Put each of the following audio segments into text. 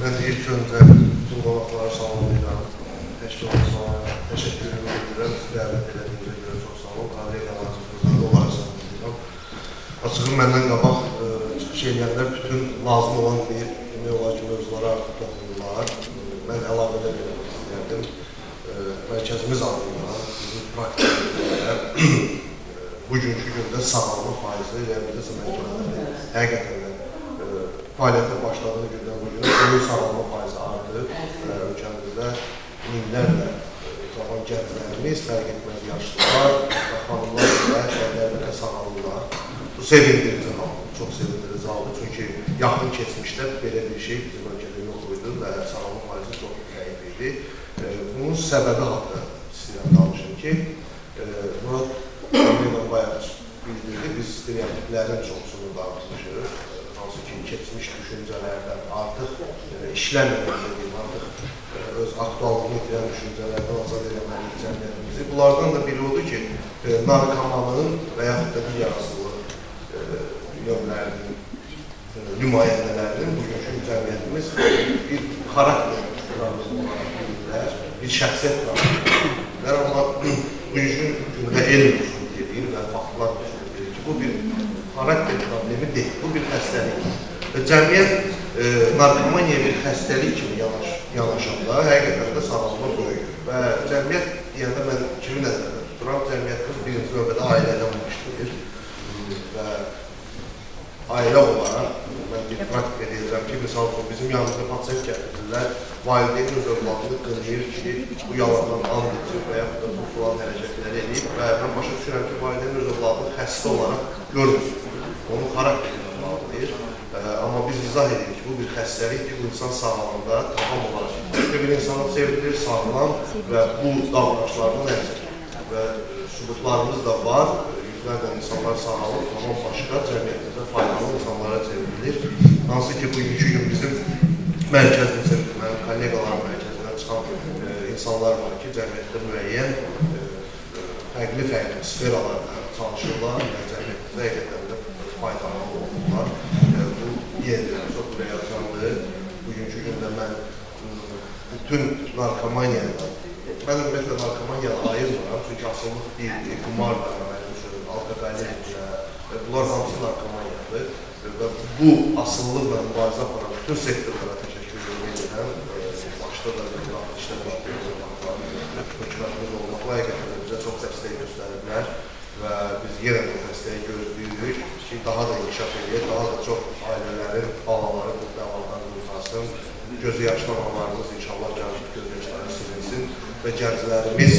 Ben ilk önce bütün qonaqlara salamlayıram. Teşekkür edirəm. Siz dəvət edədiyinizə görə çox sağ olun. Kollegalarınızın olarsan deyirəm. Açığı məndən qabaq çıxış edənlər bütün lazım olan demək olar ki, mövzulara artıq toxunurlar. Mən əlavədə vermək istəyərdim. Mərkəzimiz adına bizim praktiklərdə bugünkü gündə sağlamlıq faizi reabilitasiya mərkəzləri həqiqətən fəaliyyətə başladığı gündən bu günə böyük sağlamlıq faizi artıb. Ölkəmizdə minlərlə cavan gənclərimiz, fərq etməz yaşlılar, xanımlar və şəhərlərdə sağlamlıqlar. Bu sevindirici haldır, çox sevindirici haldır. Çünki yaxın keçmişdə belə bir şey bizim ölkədə yox idi və sağlamlıq faizi çox zəif idi. Bunun səbəbi haqqında istəyirəm danışım ki, Murad Əmrədən bayaq bildirdi, biz stereotiplərin çoxsunu dağıtmışıq. Hansı ki, keçmiş düşüncələrdən artıq işləməyən dediyim, artıq öz aktuallığını itirən düşüncələrdən azad edəməliyik cəmiyyətimizi. Bunlardan da biri odur ki, narkomanın və yaxud da digər asılı yönlərinin, nümayəndələrinin bugünkü cəmiyyətimiz bir xarakter problemi olaraq bilirlər, bir şəxsiyyət problemi bilirlər, amma bugünkü gündə elm üsulu deyil və faktlar üsulu deyil ki, bu bir xarakter problemi deyil, bu bir xəstəlik. Cəmiyyət narkomaniya bir xəstəlik kimi yanaşanda həqiqətən də sağlamlığa böyüyür. Və cəmiyyət deyəndə mən kimi nəzərdə tuturam, cəmiyyətimiz birinci növbədə ailədən başlayır və ailə olaraq mən bir praktik edirəm ki, misal üçün bizim yanımızda pasiyent gətirirlər, valideyn öz övladını qınayır ki, bu yalandan and içir və yaxud da bu filan hərəkətləri edib və mən başa düşürəm ki, valideyn öz övladını xəstə olaraq görmür, onun xarakterini bağlayır. Amma biz izah edirik ki, bu bir xəstəlikdir, bu insan sağlamında tamam olaraq. Çünki bir insana çevrilir, sağlam və bu davranışlardan əl çəkir. Və sübutlarımız da var, yüzlərlə insanlar sağalır, tamam başqa cəmiyyətimizdə faydalı insanlara çevrilir. Hansı ki, bugünkü gün bizim mərkəzimizdə, mənim kollegalar mərkəzindən çıxan insanlar var ki, cəmiyyətdə müəyyən fərqli sferalarda çalışırlar və cəmiyyətimizdə həqiqətən də faydalı olurlar. Yerdir, çox reaksiyandır. Bugünkü gündə mən bütün narkomaniyadan, mən ümumiyyətlə narkomaniyadan ayırmıram, çünki asıllıq deyildir, qumar da mənim üçün, alkoqolizmdir, bunlar hamısı narkomaniyadır və bu asıllıqla mübarizə aparan bütün sektorlara təşəkkür edirəm. Başda da işləmiş hökumətimiz olmaqla həqiqətən bizə çox dəstək göstəriblər və biz yenə bu dəstəyi gözləyirik ki, daha da inkişaf edir, daha da çox ailələrin, balaları bu dəvalarını uzansın, gözü yaşlı analarımız inşallah gələcək göz yaşları silinsin və gənclərimiz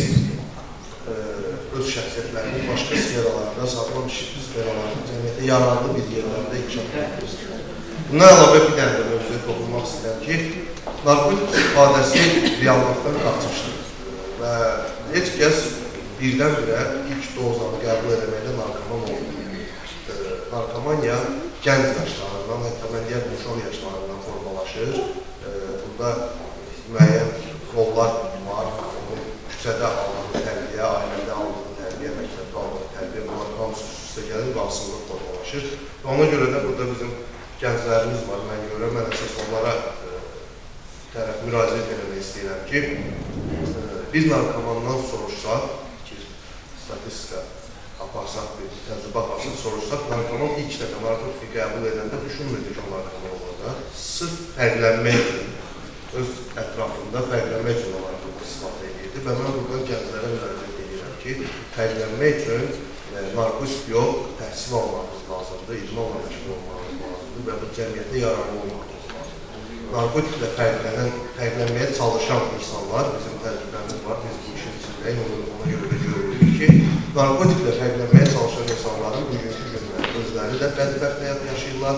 öz şəxsiyyətlərinin başqa sferalarında, sağlam işitli sferalarında, cəmiyyətə yararlı bir yerlərdə inkişaf edir. Bundan əlavə bir dənə də mövzuya toxunmaq istəyirəm ki, narkotik ifadəsi reallıqdan qaçmışdır və heç kəs birdən-birə ilk dozanı qəbul edəməklə narkoman olmur. Narkomaniya gənc yaşlarından, hətta mən deyərəm 10 yaşlarından formalaşır. Burada müəyyən rollar var, küçədə aldığı tərbiyə, ailədə aldığı tərbiyə, məktəbdə aldığı tərbiyə, bunlar hamısı üstə gəlir və asıllıq formalaşır. Ona görə də burada bizim gənclərimiz var, mən görürəm, mən əsas onlara tərəf müraciət etmək istəyirəm ki, bir narkomandan soruşsaq, statistika aparsaq, bir təcrübə aparsaq, soruşsaq, narkoman ilk dəfə narkotik qəbul edəndə düşünmürdü ki, o narkoman olacaq. Sırf fərqlənmək üçün, öz ətrafında fərqlənmək üçün o narkotik istifadə edirdi və mən buradan gənclərə müraciət edirəm ki, fərqlənmək üçün narkotik yox, təhsil almamız lazımdır, idmanla məşğul olmamız lazımdır və bu cəmiyyətə yararlı olmamız lazımdır. Narkotiklə fərqlənməyə çalışan insanlar, bizim təcrübəmiz var, biz bu işin içindəyik, ona görə də görürük ki, narkotiklə fərqlənməyə çalışan insanların bugünkü gündə özləri də bədbəxt həyat yaşayırlar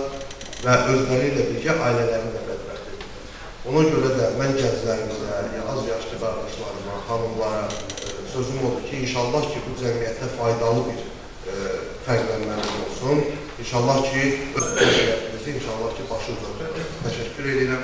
və özləri ilə birgə ailələrini də bədbəxt edir. Ona görə də mən gənclərimizə, az yaşlı qardaşlarıma, xanımlara sözüm odur ki, inşallah ki, bu cəmiyyətə faydalı bir fərqlənməmiz olsun. İnşallah ki, öz cəmiyyətimizi inşallah ki, başımıza təşəkkür edirəm.